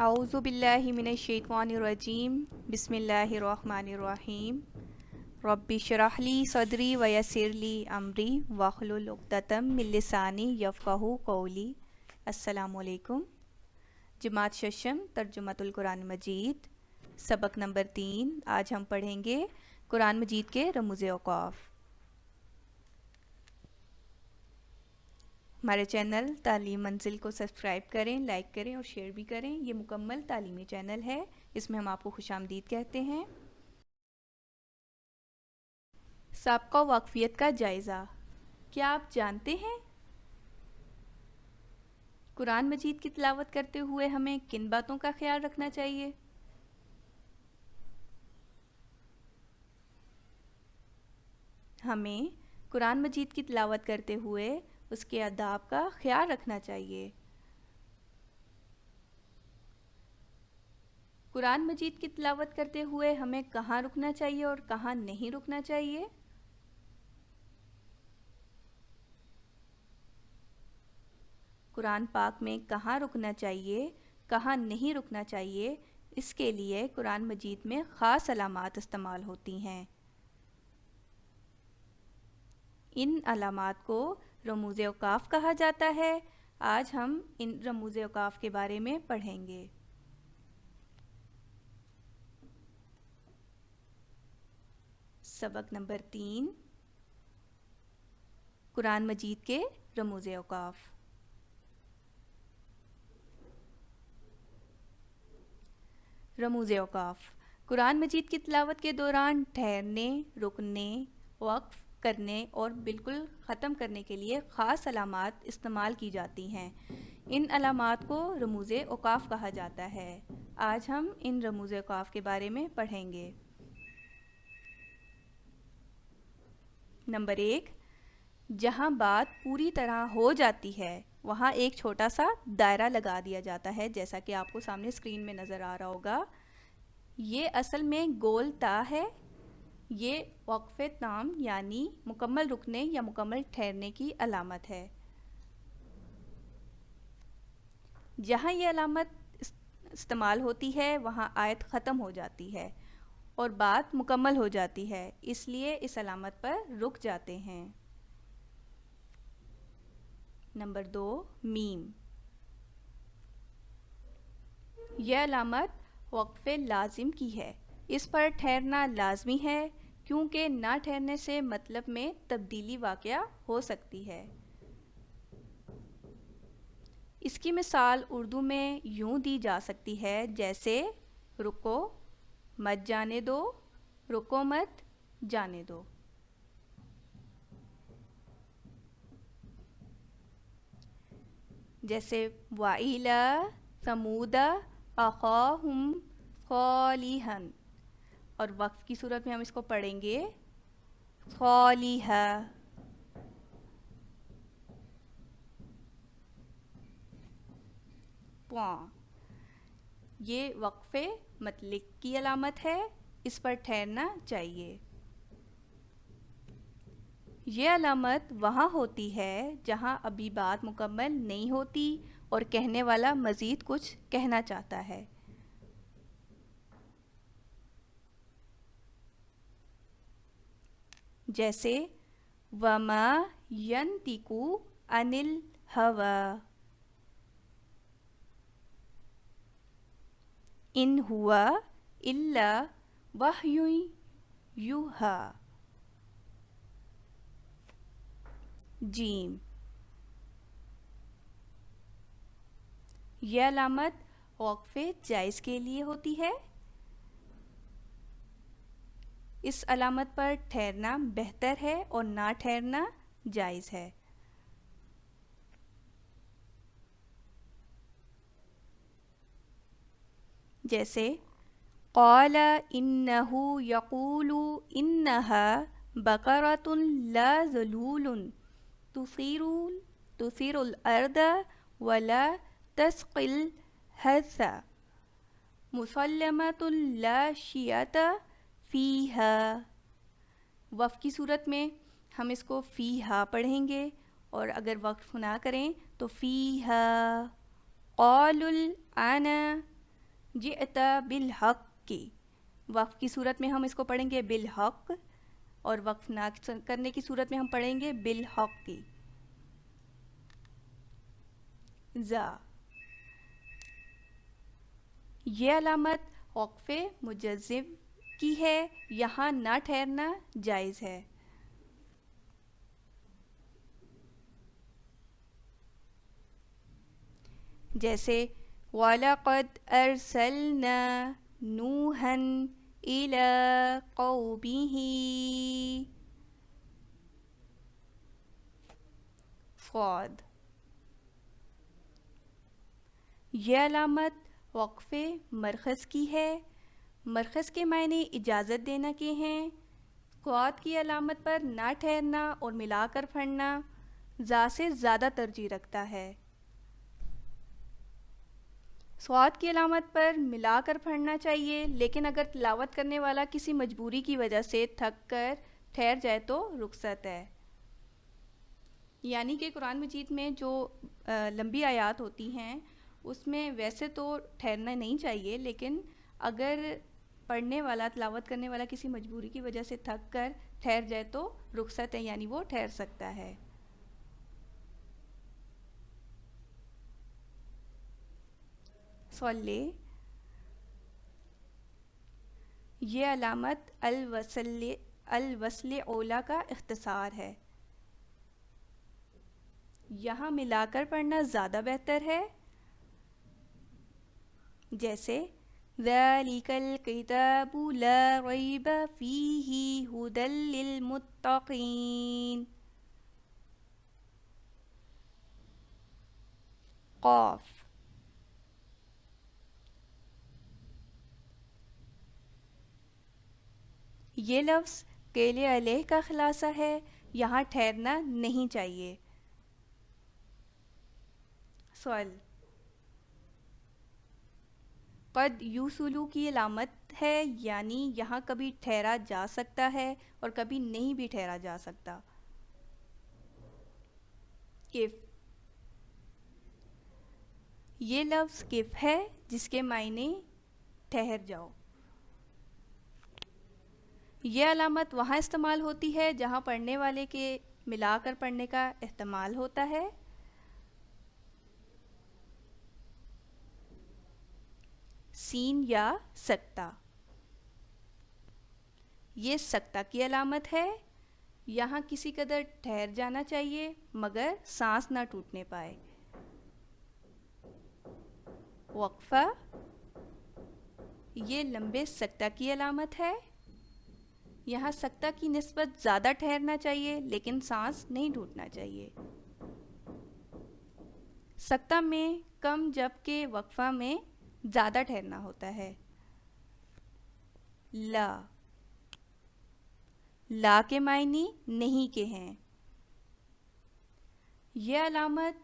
اعوذ باللہ من الشیطان الرجیم بسم اللہ الرحمن الرحیم رب اشرح لی صدری ویسر لی امری واحلل عقدۃ من لسانی یفقہوا قولی۔ السلام علیکم۔ جماعت ششم ترجمۃ القرآن مجید، سبق نمبر 3۔ آج ہم پڑھیں گے قرآن مجید کے رموز اوقاف۔ ہمارے چینل تعلیم منزل کو سبسکرائب کریں، لائک کریں اور شیئر بھی کریں۔ یہ مکمل تعلیمی چینل ہے، اس میں ہم آپ کو خوش آمدید کہتے ہیں۔ سابقہ واقفیت کا جائزہ۔ کیا آپ جانتے ہیں قرآن مجید کی تلاوت کرتے ہوئے ہمیں کن باتوں کا خیال رکھنا چاہیے؟ ہمیں قرآن مجید کی تلاوت کرتے ہوئے اس کے آداب کا خیال رکھنا چاہیے۔ قرآن مجید کی تلاوت کرتے ہوئے ہمیں کہاں رکنا چاہیے اور کہاں نہیں رکنا چاہیے؟ قرآن پاک میں کہاں رکنا چاہیے، کہاں نہیں رکنا چاہیے، اس کے لیے قرآن مجید میں خاص علامات استعمال ہوتی ہیں۔ ان علامات کو رموز اوقاف کہا جاتا ہے۔ آج ہم ان رموز اوقاف کے بارے میں پڑھیں گے۔ سبق نمبر 3، قرآن مجید کے رموز اوقاف۔ رموز اوقاف قرآن مجید کی تلاوت کے دوران ٹھہرنے، رکنے، وقف کرنے اور بالکل ختم کرنے کے لیے خاص علامات استعمال کی جاتی ہیں۔ ان علامات کو رموز اوقاف کہا جاتا ہے۔ آج ہم ان رموز اوقاف کے بارے میں پڑھیں گے۔ نمبر 1، جہاں بات پوری طرح ہو جاتی ہے وہاں ایک چھوٹا سا دائرہ لگا دیا جاتا ہے، جیسا کہ آپ کو سامنے اسکرین میں نظر آ رہا ہوگا۔ یہ اصل میں گول تا ہے۔ یہ وقف تام یعنی مکمل رکنے یا مکمل ٹھہرنے کی علامت ہے۔ جہاں یہ علامت استعمال ہوتی ہے وہاں آیت ختم ہو جاتی ہے اور بات مکمل ہو جاتی ہے، اس لیے اس علامت پر رک جاتے ہیں۔ نمبر 2، میم۔ یہ علامت وقف لازم کی ہے۔ اس پر ٹھہرنا لازمی ہے کیونکہ نہ ٹھہرنے سے مطلب میں تبدیلی واقع ہو سکتی ہے۔ اس کی مثال اردو میں یوں دی جا سکتی ہے، جیسے رکو مت جانے دو، رکو مت جانے دو۔ جیسے وَإِلَى ثَمُودَ أَخَاهُمْ صَالِحًا، اور وقف کی صورت میں ہم اس کو پڑھیں گے صالحا۔ یہ وقف مطلق کی علامت ہے، اس پر ٹھہرنا چاہیے۔ یہ علامت وہاں ہوتی ہے جہاں ابھی بات مکمل نہیں ہوتی اور کہنے والا مزید کچھ کہنا چاہتا ہے۔ جیسے وَمَا يَنطِقُ عَنِ الْهَوَىٰ إِنْ هُوَ إِلَّا وَحْيٌ يُوحَىٰ۔ جیم۔ یہ علامت وقف جائز کے لیے ہوتی ہے۔ اس علامت پر ٹھہرنا بہتر ہے اور نہ ٹھہرنا جائز ہے۔ جیسے قال انہ یقول انہا بقرۃ لا ذلول تثیر الارض ولا تسقی الحرث مسلمۃ لا شیۃ فیہا۔ وقف کی صورت میں ہم اس کو فیہا پڑھیں گے اور اگر وقف نہ کریں تو فیہا۔ قالوا الآن جئت بالحق کی، وقف کی صورت میں ہم اس کو پڑھیں گے بالحق، اور وقف نہ کرنے کی صورت میں ہم پڑھیں گے بالحق کی. زا، یہ علامت وقف مجزم کی ہے، یہاں نہ ٹھہرنا جائز ہے. جیسے وَلَقَدْ أَرْسَلْنَا نُوحًا إِلَىٰ قَوْمِهِ، صاد. یہ علامت وقف مرخص کی ہے. مرخص کے معنی اجازت دینا کے ہیں. صاد کی علامت پر نہ ٹھہرنا اور ملا کر پڑھنا زا سے زیادہ ترجیح رکھتا ہے. صاد کی علامت پر ملا کر پڑھنا چاہیے، لیکن اگر تلاوت کرنے والا کسی مجبوری کی وجہ سے تھک کر ٹھہر جائے تو رخصت ہے. یعنی کہ قرآن مجید میں جو لمبی آیات ہوتی ہیں اس میں ویسے تو ٹھہرنا نہیں چاہیے، لیکن اگر پڑھنے والا تلاوت کرنے والا کسی مجبوری کی وجہ سے تھک کر ٹھہر جائے تو رخصت ہے، یعنی وہ ٹھہر سکتا ہے. صلی، یہ علامت الوصل اولا کا اختصار ہے. یہاں ملا کر پڑھنا زیادہ بہتر ہے. جیسے ذَلِكَ الْكِتَابُ لَا رَيْبَ فِيهِ هُدًى لِّلْمُتَّقِينَ. قاف، یہ لفظ قیل علیہ کا خلاصہ ہے، یہاں ٹھہرنا نہیں چاہیے. سوال، قد یوصلو کی علامت ہے، یعنی یہاں کبھی ٹھہرا جا سکتا ہے اور کبھی نہیں بھی ٹھہرا جا سکتا. کف، یہ لفظ کف ہے جس کے معنی ٹھہر جاؤ. یہ علامت وہاں استعمال ہوتی ہے جہاں پڑھنے والے کے ملا کر پڑھنے کا احتمال ہوتا ہے. سین یا سکتہ، یہ سکتہ کی علامت ہے. یہاں کسی قدر ٹھہر جانا چاہیے مگر سانس نہ ٹوٹنے پائے. وقفہ، یہ لمبے سکتہ کی علامت ہے. یہاں سکتہ کی نسبت زیادہ ٹھہرنا چاہیے لیکن سانس نہیں ٹوٹنا چاہیے. سکتہ میں کم جبکہ وقفہ میں زیادہ ٹھہرنا ہوتا ہے. لا، لا کے معنی نہیں کے ہیں. یہ علامت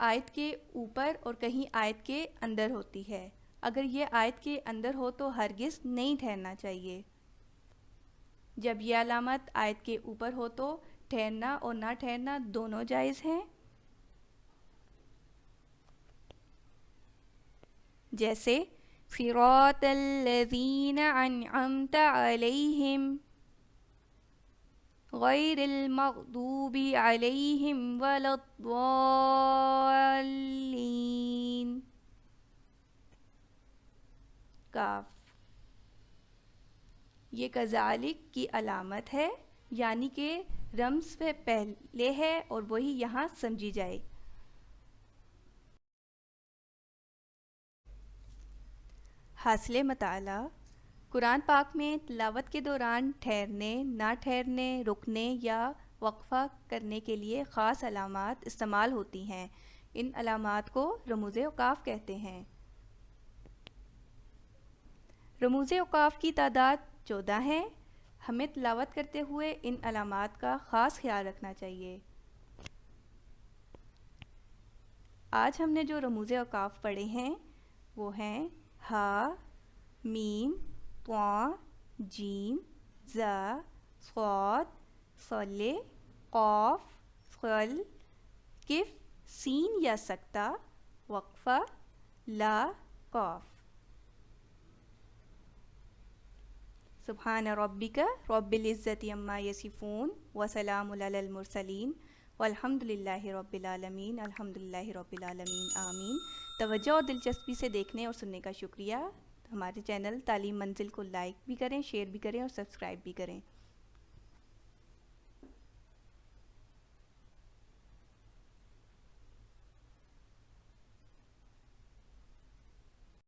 آیت کے اوپر اور کہیں آیت کے اندر ہوتی ہے. اگر یہ آیت کے اندر ہو تو ہرگز نہیں ٹھہرنا چاہیے. جب یہ علامت آیت کے اوپر ہو تو ٹھہرنا اور نہ ٹھہرنا دونوں جائز ہیں. جیسے صراط الذین انعمت علیہم غیر المغضوب علیہم ولا الضالین. کاف، یہ کذالک کی علامت ہے، یعنی کہ رمز سے پہلے ہے اور وہی یہاں سمجھی جائے. حاصل مطالعہ، قرآن پاک میں تلاوت کے دوران ٹھہرنے، نہ ٹھہرنے، رکنے یا وقفہ کرنے کے لیے خاص علامات استعمال ہوتی ہیں. ان علامات کو رموز اوقاف کہتے ہیں. رموز اوقاف کی تعداد 14 ہیں. ہمیں تلاوت کرتے ہوئے ان علامات کا خاص خیال رکھنا چاہیے. آج ہم نے جو رموز اوقاف پڑھے ہیں وہ ہیں ہا، میم، طا، جیم، زا، صاد، صلے، قاف، صل، کف، سین یا سکتہ، وقفہ، لا، قاف. سبحان ربک رب العزت عما یصفون وسلام علی المرسلین والحمد للہ رب العالمین الحمد للہ رب العالمین آمین۔ توجہ اور دلچسپی سے دیکھنے اور سننے کا شکریہ۔ ہمارے چینل تعلیم منزل کو لائک بھی کریں، شیئر بھی کریں اور سبسکرائب بھی کریں۔